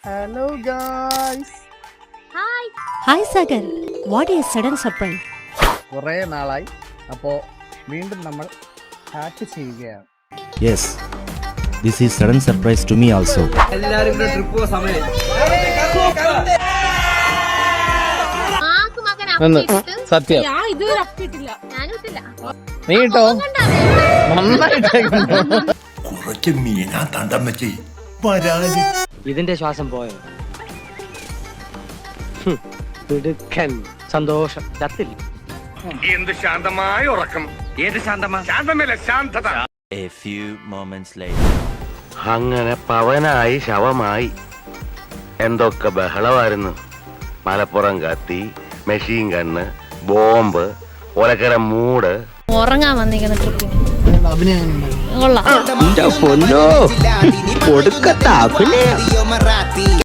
Hello guys. Hi Sagar. What is sudden surprise? കുറേ നാളായി അപ്പോൾ വീണ്ടും നമ്മൾ ഹാറ്റ് ചെയ്യുകയാണ്. Yes, this is sudden surprise to me also. എല്ലാരും കൂടെ ട്രിപ്പ് പോകാൻ സമയം. സത്യം നീ കേട്ടോ കുറച്ച് മീനാ തണ്ടം വെച്ച് വരാന് ഇതിന്റെ ശ്വാസം പോയോ? പിടുക്കൻ സന്തോഷം ചത്തില്ല. എന്ത് ശാന്തമായ ഉറക്കം. ഏത് ശാന്തമാ? ശാന്തമല്ല, ശാന്തത. A few moments later. അങ്ങനെ പവനായി ശവമായി. എന്തൊക്കെ ബഹളമായിരുന്നു. മലപ്പുറം കത്തി, മെഷീൻ ഗണ്ണ്, ബോംബ്, ഒലക്കര മൂട്. ഉറങ്ങാൻ വന്നിരിക്കുന്ന ട്രിപ്പിന് കൊള്ളാം. പൊന്നോ കൊടുക്കത്ത